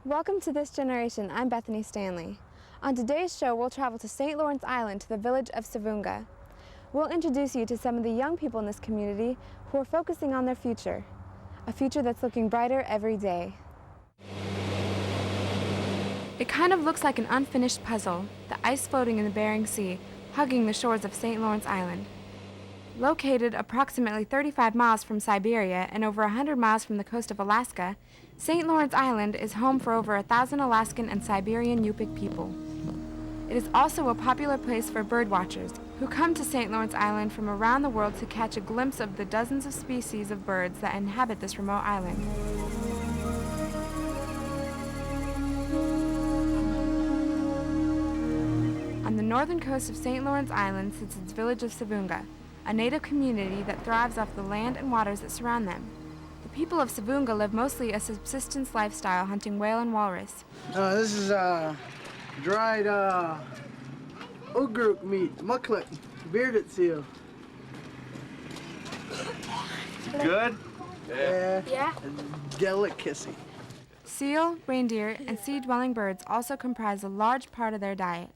Welcome to This Generation. I'm Bethany Stanley. On today's show, we'll travel to St. Lawrence Island to the village of Savunga. We'll introduce you to some of the young people in this community who are focusing on their future, a future that's looking brighter every day. It kind of looks like an unfinished puzzle, the ice floating in the Bering Sea, hugging the shores of St. Lawrence Island. Located approximately 35 miles from Siberia and over 100 miles from the coast of Alaska, St. Lawrence Island is home for over 1,000 Alaskan and Siberian Yup'ik people. It is also a popular place for birdwatchers who come to St. Lawrence Island from around the world to catch a glimpse of the dozens of species of birds that inhabit this remote island. On the northern coast of St. Lawrence Island sits its village of Savunga, a native community that thrives off the land and waters that surround them. The people of Savunga live mostly a subsistence lifestyle, hunting whale and walrus. This is dried ogurk meat, mukluk, bearded seal. Good? Yeah. Delicacy. Seal, reindeer, and sea-dwelling birds also comprise a large part of their diet.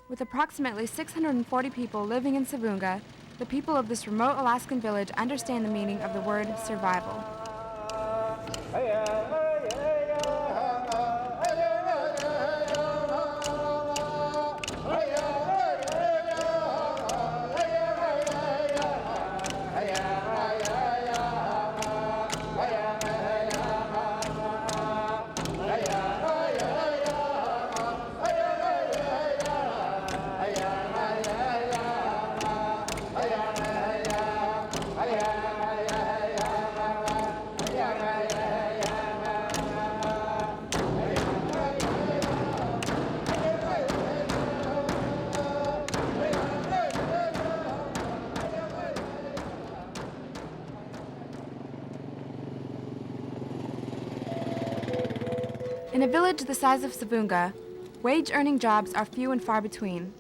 With approximately 640 people living in Savunga, the people of this remote Alaskan village understand the meaning of the word survival. In a village the size of Savunga, wage-earning jobs are few and far between.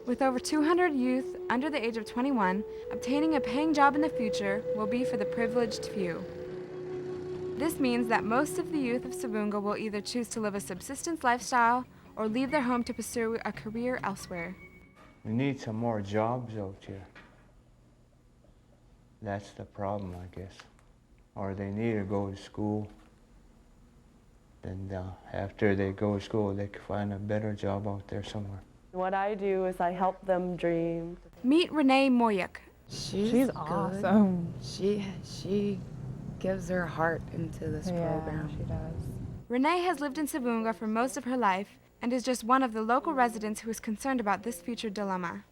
With over 200 youth under the age of 21, obtaining a paying job in the future will be for the privileged few. This means that most of the youth of Savunga will either choose to live a subsistence lifestyle or leave their home to pursue a career elsewhere. We need some more jobs out here. That's the problem, I guess. Or they need to go to school. And after they go to school, they can find a better job out there somewhere. What I do is I help them dream. Meet Rene Mokiyuk. She's awesome. She gives her heart into this program. She does. Rene has lived in Savunga for most of her life and is just one of the local residents who is concerned about this future dilemma.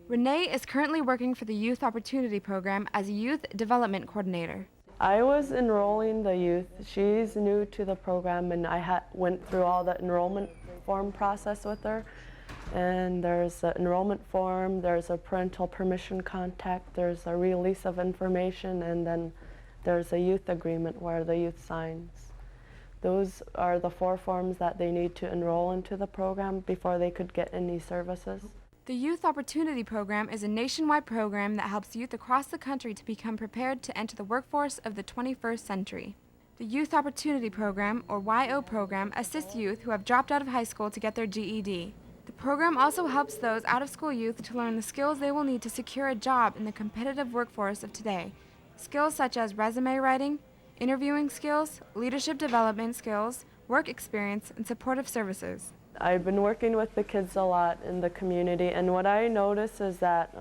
Rene is currently working for the Youth Opportunity Program as a Youth Development Coordinator. I was enrolling the youth. She's new to the program, and I went through all the enrollment form process with her. And there's an enrollment form, there's a parental permission contact, there's a release of information, and then there's a youth agreement where the youth signs. Those are the 4 forms that they need to enroll into the program before they could get any services. The Youth Opportunity Program is a nationwide program that helps youth across the country to become prepared to enter the workforce of the 21st century. The Youth Opportunity Program, or YO program, assists youth who have dropped out of high school to get their GED. The program also helps those out-of-school youth to learn the skills they will need to secure a job in the competitive workforce of today. Skills such as resume writing, interviewing skills, leadership development skills, work experience, and supportive services. I've been working with the kids a lot in the community, and what I notice is that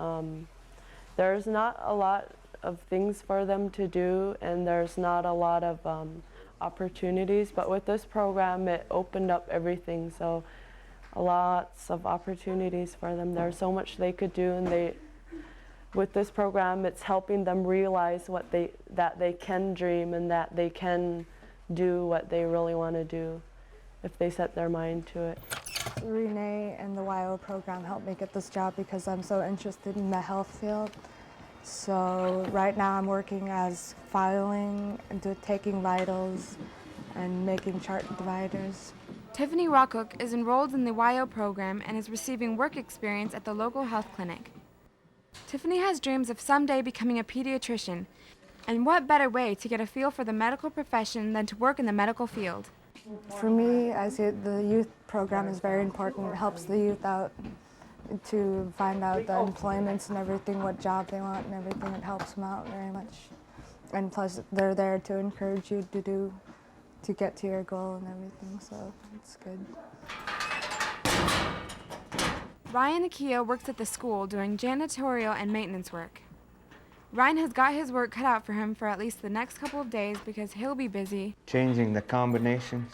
there's not a lot of things for them to do, and there's not a lot of opportunities, but with this program it opened up everything, so lots of opportunities for them. There's so much they could do, and with this program it's helping them realize that they can dream and that they can do what they really want to do if they set their mind to it. Rene and the YO program helped me get this job because I'm so interested in the health field. So right now I'm working as filing and taking vitals and making chart dividers. Tiffany Rokok is enrolled in the YO program and is receiving work experience at the local health clinic. Tiffany has dreams of someday becoming a pediatrician, and what better way to get a feel for the medical profession than to work in the medical field? For me, I see the youth program is very important. It helps the youth out to find out the employments and everything, what job they want and everything. It helps them out very much. And plus, they're there to encourage you to get to your goal and everything, so it's good. Ryan Akeya works at the school doing janitorial and maintenance work. Ryan has got his work cut out for him for at least the next couple of days because he'll be busy changing the combinations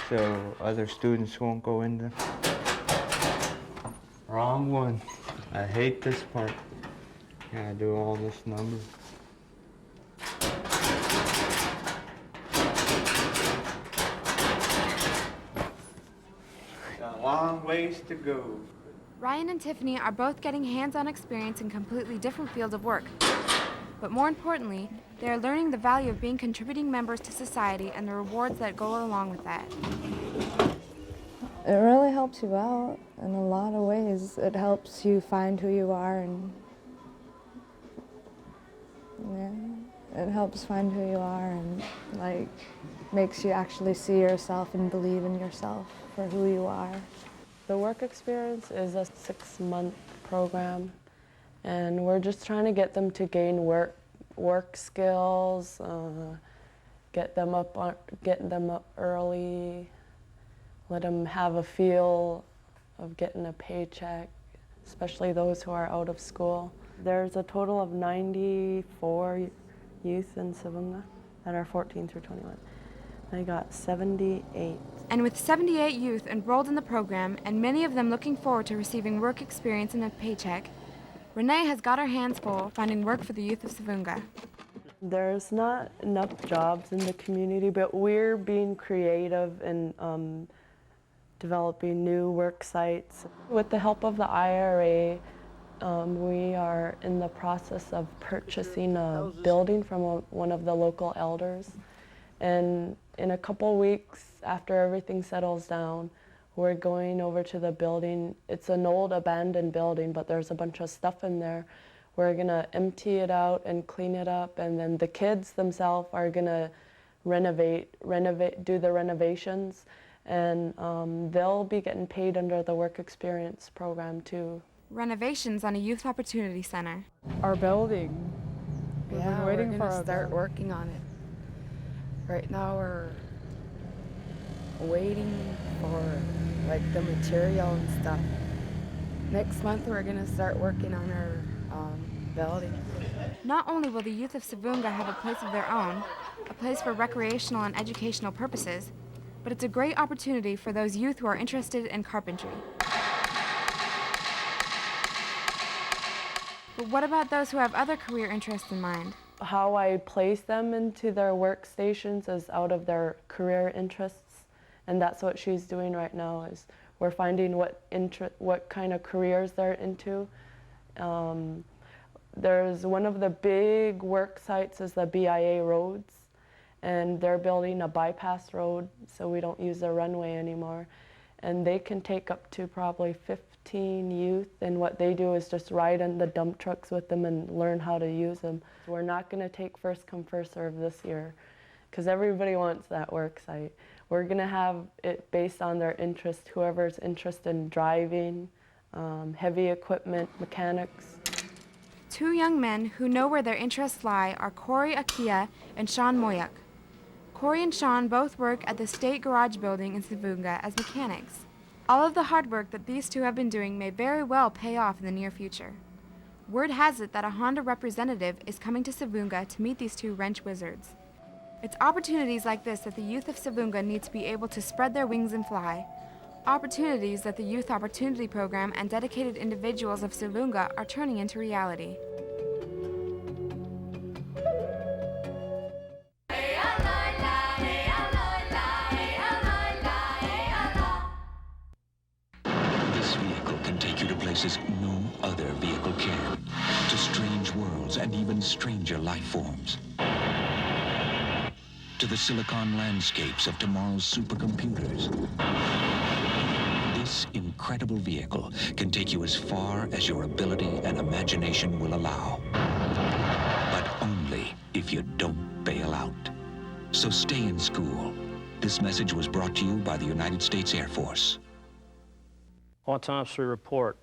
so other students won't go in there. Wrong one. I hate this part. Gotta do all this number. Got a long ways to go. Ryan and Tiffany are both getting hands-on experience in completely different fields of work. But more importantly, they are learning the value of being contributing members to society and the rewards that go along with that. It really helps you out in a lot of ways. It helps you find who you are, and it helps find who you are and like makes you actually see yourself and believe in yourself for who you are. The work experience is a 6-month program, and we're just trying to get them to gain work skills, get them up early, let them have a feel of getting a paycheck, especially those who are out of school. There's a total of 94 youth in Savunga that are 14 through 21. I got 78. And with 78 youth enrolled in the program and many of them looking forward to receiving work experience and a paycheck, Rene has got her hands full finding work for the youth of Savunga. There's not enough jobs in the community, but we're being creative and developing new work sites. With the help of the IRA, we are in the process of purchasing a building from one of the local elders. And in a couple weeks, after everything settles down, we're going over to the building. It's an old abandoned building, but there's a bunch of stuff in there. We're gonna empty it out and clean it up, and then the kids themselves are gonna do the renovations, and they'll be getting paid under the work experience program too. Renovations on a youth opportunity center. Our building. We've been waiting we're for gonna our start building. working on it. Right now we're waiting for like the material and stuff. Next month we're gonna start working on our building. Not only will the youth of Savunga have a place of their own, a place for recreational and educational purposes, but it's a great opportunity for those youth who are interested in carpentry. But what about those who have other career interests in mind? How I place them into their workstations is out of their career interests, and that's what she's doing right now. Is we're finding what kind of careers they're into. There's one of the big work sites is the BIA roads, and they're building a bypass road so we don't use the runway anymore. And they can take up to probably 15 youth, and what they do is just ride in the dump trucks with them and learn how to use them. We're not going to take first come, first serve this year because everybody wants that work site. We're going to have it based on their interest, whoever's interested in driving, heavy equipment, mechanics. Two young men who know where their interests lie are Akeya and Shaun Mokiyuk. Corey and Shaun both work at the State Garage Building in Savunga as mechanics. All of the hard work that these two have been doing may very well pay off in the near future. Word has it that a Honda representative is coming to Savunga to meet these two wrench wizards. It's opportunities like this that the youth of Savunga need to be able to spread their wings and fly. Opportunities that the Youth Opportunity Program and dedicated individuals of Savunga are turning into reality. This vehicle can take you to places no other vehicle can, to strange worlds and even stranger life forms, to the silicon landscapes of tomorrow's supercomputers. This incredible vehicle can take you as far as your ability and imagination will allow, but only if you don't bail out. So stay in school. This message was brought to you by the United States Air Force. Autopsy report,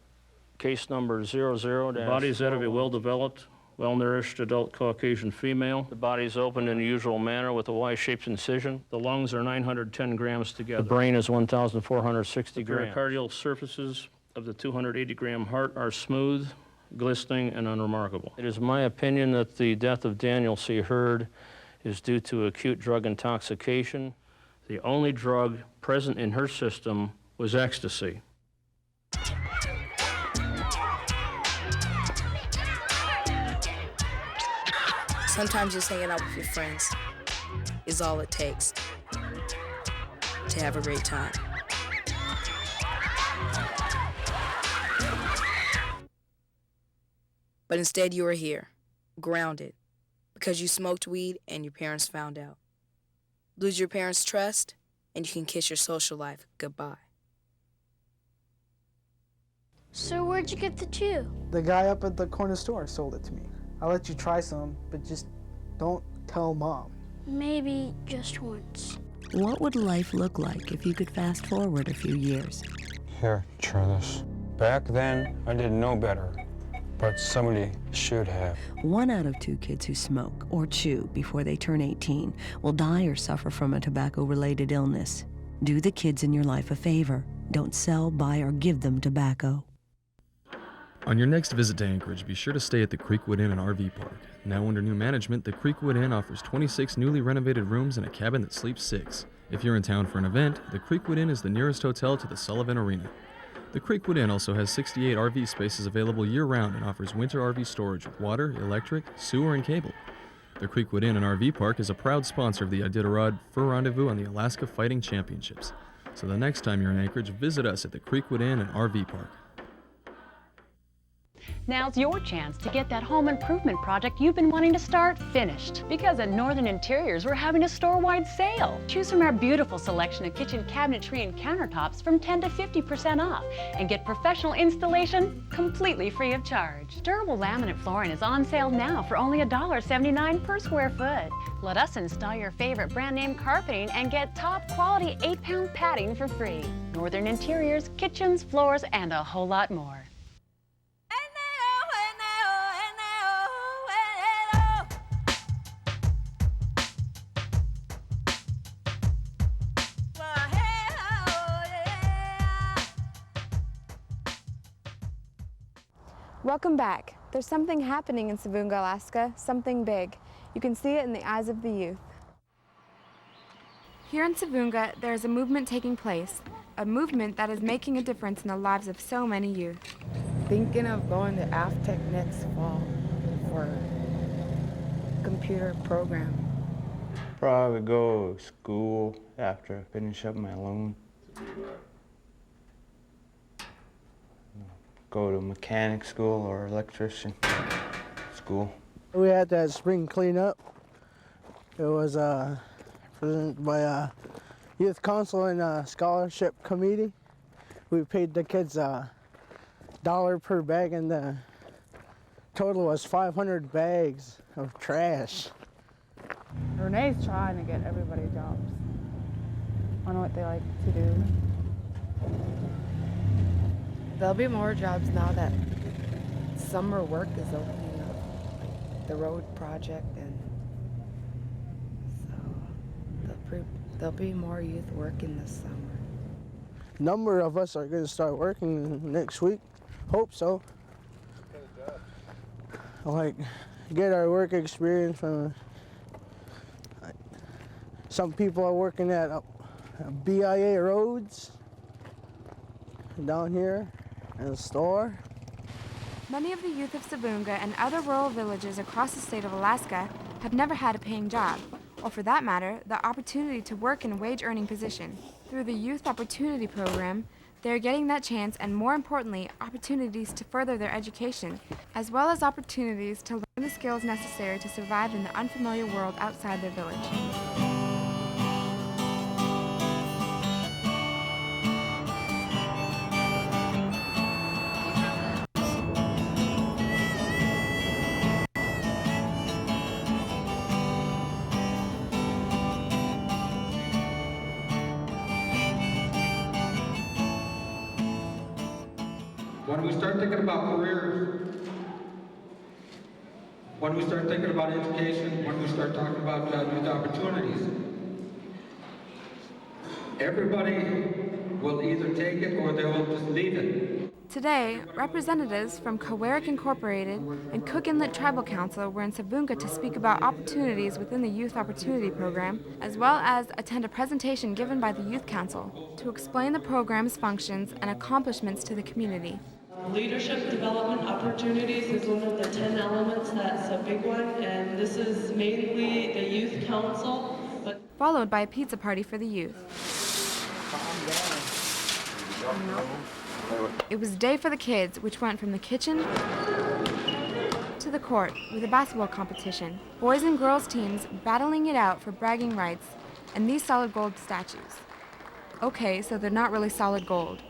case number 00. The body is that of a well-developed, well-nourished adult Caucasian female. The body is opened in the usual manner with a Y-shaped incision. The lungs are 910 grams together. The brain is 1,460 grams. The pericardial surfaces of the 280-gram heart are smooth, glistening, and unremarkable. It is my opinion that the death of Daniel C. Hurd is due to acute drug intoxication. The only drug present in her system was ecstasy. Sometimes just hanging out with your friends is all it takes to have a great time. But instead you are here, grounded, because you smoked weed and your parents found out. Lose your parents' trust, and you can kiss your social life goodbye. So where'd you get the chew? The guy up at the corner store sold it to me. I'll let you try some, but just don't tell Mom. Maybe just once. What would life look like if you could fast forward a few years? Here, try this. Back then, I didn't know better, but somebody should have. 1 out of 2 kids who smoke or chew before they turn 18 will die or suffer from a tobacco-related illness. Do the kids in your life a favor. Don't sell, buy, or give them tobacco. On your next visit to Anchorage, be sure to stay at the Creekwood Inn and RV Park. Now under new management, the Creekwood Inn offers 26 newly renovated rooms and a cabin that sleeps 6. If you're in town for an event, the Creekwood Inn is the nearest hotel to the Sullivan Arena. The Creekwood Inn also has 68 RV spaces available year-round and offers winter RV storage with water, electric, sewer, and cable. The Creekwood Inn and RV Park is a proud sponsor of the Iditarod Fur Rendezvous and the Alaska Fighting Championships. So the next time you're in Anchorage, visit us at the Creekwood Inn and RV Park. Now's your chance to get that home improvement project you've been wanting to start finished. Because at Northern Interiors, we're having a store-wide sale. Choose from our beautiful selection of kitchen cabinetry and countertops from 10 to 50% off and get professional installation completely free of charge. Durable laminate flooring is on sale now for only $1.79 per square foot. Let us install your favorite brand name carpeting and get top quality 8-pound padding for free. Northern Interiors, kitchens, floors, and a whole lot more. Welcome back. There's something happening in Savoonga, Alaska, something big. You can see it in the eyes of the youth. Here in Savoonga, there is a movement taking place, a movement that is making a difference in the lives of so many youth. Thinking of going to Aftech next fall for computer program. Probably go to school after I finish up my loan. Go to mechanic school or electrician school. We had that spring cleanup. It was presented by a youth council and a scholarship committee. We paid the kids $1 per bag, and the total was 500 bags of trash. Renee's trying to get everybody jobs. I know what they like to do. There'll be more jobs now that summer work is opening up, like the road project, and so there'll be more youth working this summer. A number of us are going to start working next week. Hope so. Like, get our work experience from. Some people are working at BIA roads down here. In the store. Many of the youth of Savoonga and other rural villages across the state of Alaska have never had a paying job, or for that matter, the opportunity to work in a wage-earning position. Through the Youth Opportunity Program, they are getting that chance and, more importantly, opportunities to further their education, as well as opportunities to learn the skills necessary to survive in the unfamiliar world outside their village. When we start thinking about careers, when we start thinking about education, when we start talking about youth opportunities, everybody will either take it or they will just leave it. Today, representatives from Garrick Incorporated and Cook Inlet Tribal Council were in Savoonga to speak about opportunities within the Youth Opportunity Program, as well as attend a presentation given by the Youth Council to explain the program's functions and accomplishments to the community. Leadership development opportunities is one of the 10 elements. That's a big one, and this is mainly the Youth Council. Followed by a pizza party for the youth. It was a day for the kids, which went from the kitchen to the court with a basketball competition, boys and girls teams battling it out for bragging rights, and these solid gold statues. Okay, so they're not really solid gold,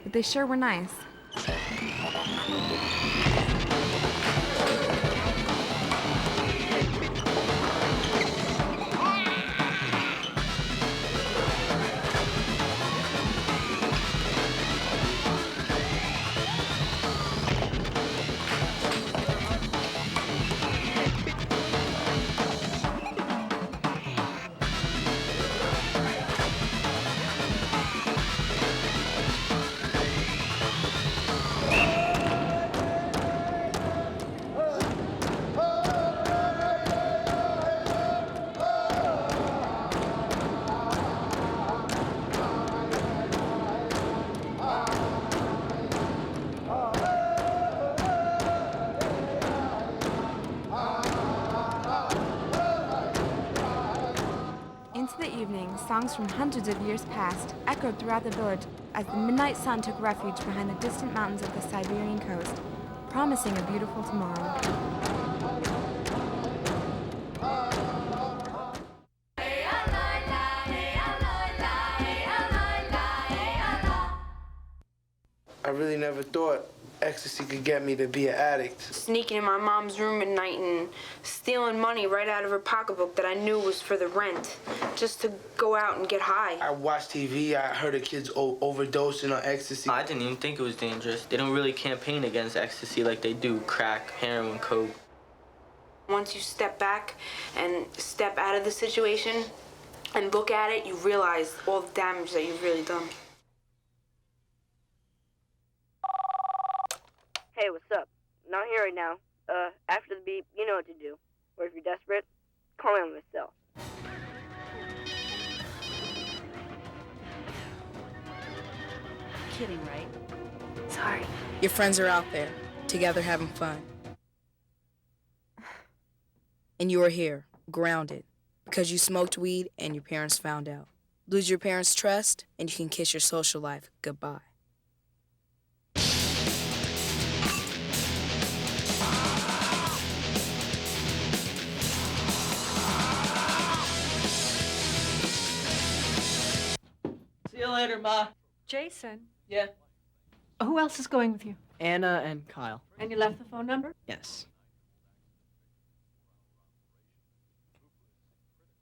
but they sure were nice. Into the evening, songs from hundreds of years past echoed throughout the village as the midnight sun took refuge behind the distant mountains of the Siberian coast, promising a beautiful tomorrow. I really never thought ecstasy could get me to be an addict. Sneaking in my mom's room at night and stealing money right out of her pocketbook that I knew was for the rent, just to go out and get high. I watched TV, I heard of kids overdosing on ecstasy. I didn't even think it was dangerous. They don't really campaign against ecstasy like they do crack, heroin, coke. Once you step back and step out of the situation and look at it, you realize all the damage that you've really done. Hey, what's up? Not here right now. After the beep, you know what to do. Or if you're desperate, call me on my cell. Kidding, right? Sorry. Your friends are out there, together having fun. And you are here, grounded, because you smoked weed and your parents found out. Lose your parents' trust, and you can kiss your social life goodbye. See you later, Ma. Jason. Yeah. Who else is going with you? Anna and Kyle. And you left the phone number? Yes.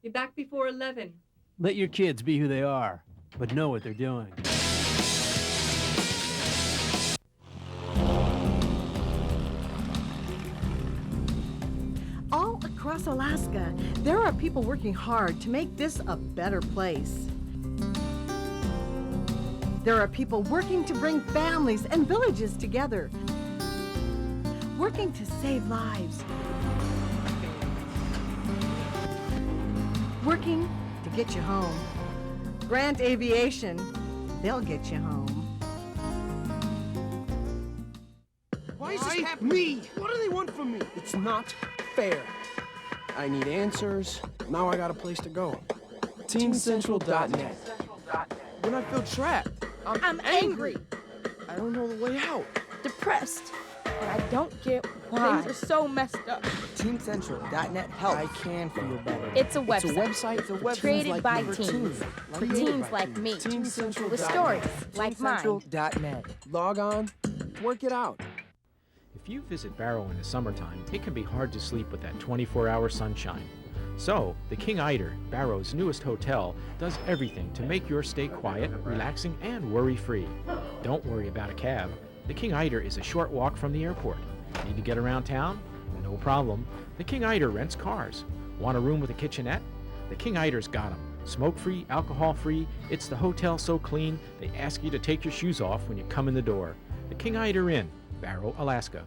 Be back before 11. Let your kids be who they are, but know what they're doing. All across Alaska, there are people working hard to make this a better place. There are people working to bring families and villages together, working to save lives, working to get you home. Grant Aviation, they'll get you home. Why is this happening? Me? What do they want from me? It's not fair. I need answers. Now I got a place to go. TeamCentral.net. When I feel trapped, I'm angry. I don't know the way out. Depressed. But I don't get why. Things are so messed up. TeamCentral.net helps. I can feel better. It's a website. It's a website created like by me. teens. For teens like me. TeamCentral.net. With stories like mine. TeamCentral.net. Log on, work it out. If you visit Barrow in the summertime, it can be hard to sleep with that 24-hour sunshine. So, the King Eider, Barrow's newest hotel, does everything to make your stay quiet, relaxing, and worry-free. Don't worry about a cab. The King Eider is a short walk from the airport. Need to get around town? No problem. The King Eider rents cars. Want a room with a kitchenette? The King Eider's got them. Smoke-free, alcohol-free. It's the hotel so clean, they ask you to take your shoes off when you come in the door. The King Eider Inn, Barrow, Alaska.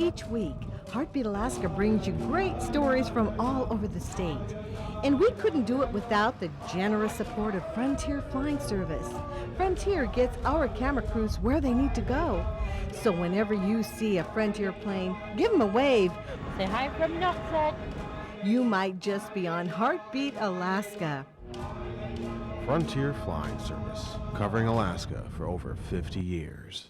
Each week, Heartbeat Alaska brings you great stories from all over the state. And we couldn't do it without the generous support of Frontier Flying Service. Frontier gets our camera crews where they need to go. So whenever you see a Frontier plane, give them a wave. Say hi from Nuxet. You might just be on Heartbeat Alaska. Frontier Flying Service, covering Alaska for over 50 years.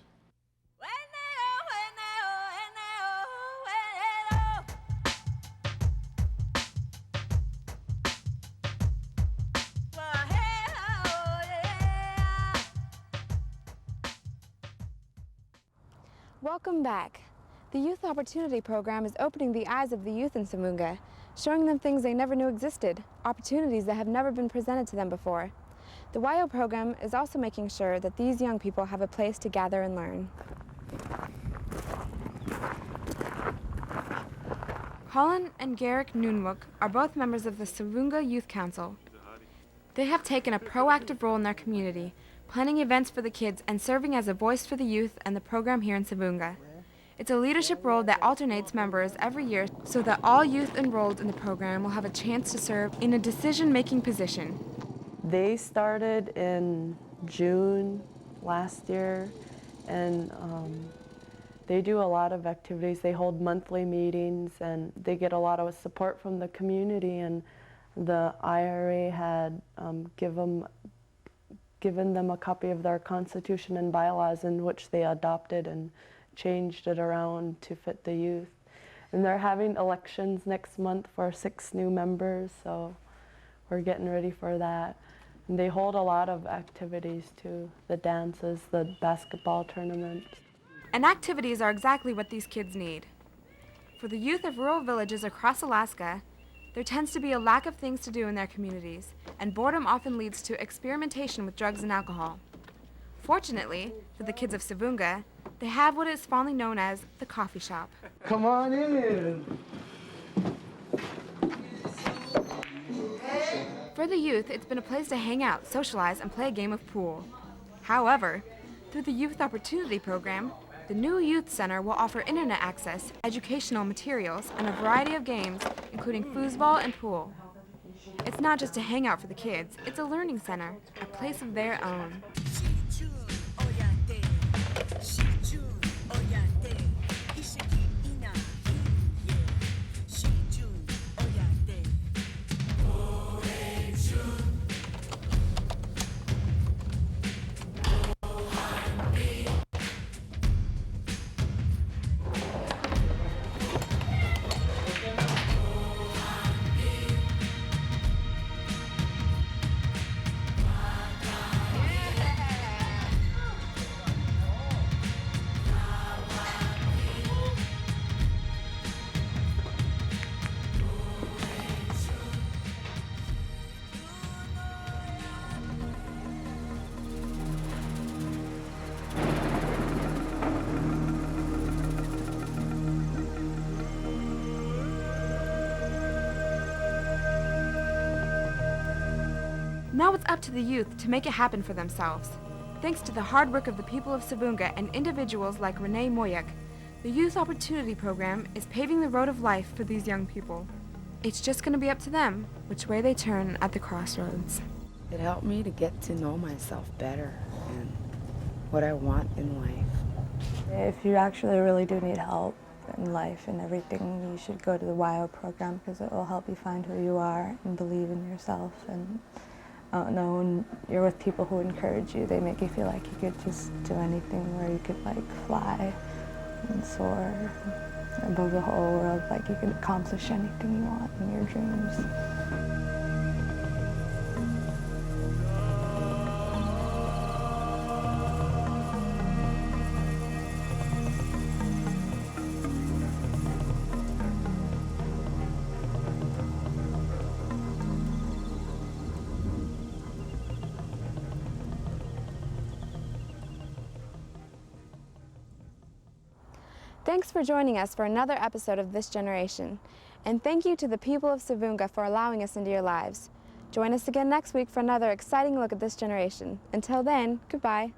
Welcome back. The Youth Opportunity Program is opening the eyes of the youth in Savunga, showing them things they never knew existed, opportunities that have never been presented to them before. The YO program is also making sure that these young people have a place to gather and learn. Collin and Garrick Noongwook are both members of the Savunga Youth Council. They have taken a proactive role in their community, planning events for the kids and serving as a voice for the youth and the program here in Savunga. It's a leadership role that alternates members every year so that all youth enrolled in the program will have a chance to serve in a decision-making position. They started in June last year, and they do a lot of activities. They hold monthly meetings, and they get a lot of support from the community, and the IRA had given them a copy of their constitution and bylaws, in which they adopted and changed it around to fit the youth. And they're having elections next month for 6 new members, so we're getting ready for that. And they hold a lot of activities too, the dances, the basketball tournaments. And activities are exactly what these kids need. For the youth of rural villages across Alaska, there tends to be a lack of things to do in their communities, and boredom often leads to experimentation with drugs and alcohol. Fortunately, for the kids of Savunga, they have what is fondly known as the coffee shop. Come on in. For the youth, it's been a place to hang out, socialize, and play a game of pool. However, through the Youth Opportunity Program, the new Youth Center will offer internet access, educational materials, and a variety of games, including foosball and pool. It's not just a hangout for the kids, it's a learning center, a place of their own. Now it's up to the youth to make it happen for themselves. Thanks to the hard work of the people of Savunga and individuals like Rene Mokiyuk, the Youth Opportunity Program is paving the road of life for these young people. It's just going to be up to them which way they turn at the crossroads. It helped me to get to know myself better and what I want in life. If you actually really do need help in life and everything, you should go to the YO program, because it will help you find who you are and believe in yourself. And know when you're with people who encourage you, they make you feel like you could just do anything, where you could like fly and soar above the whole world, like you could accomplish anything you want in your dreams. Thanks for joining us for another episode of This Generation. And thank you to the people of Savoonga for allowing us into your lives. Join us again next week for another exciting look at this generation. Until then, goodbye.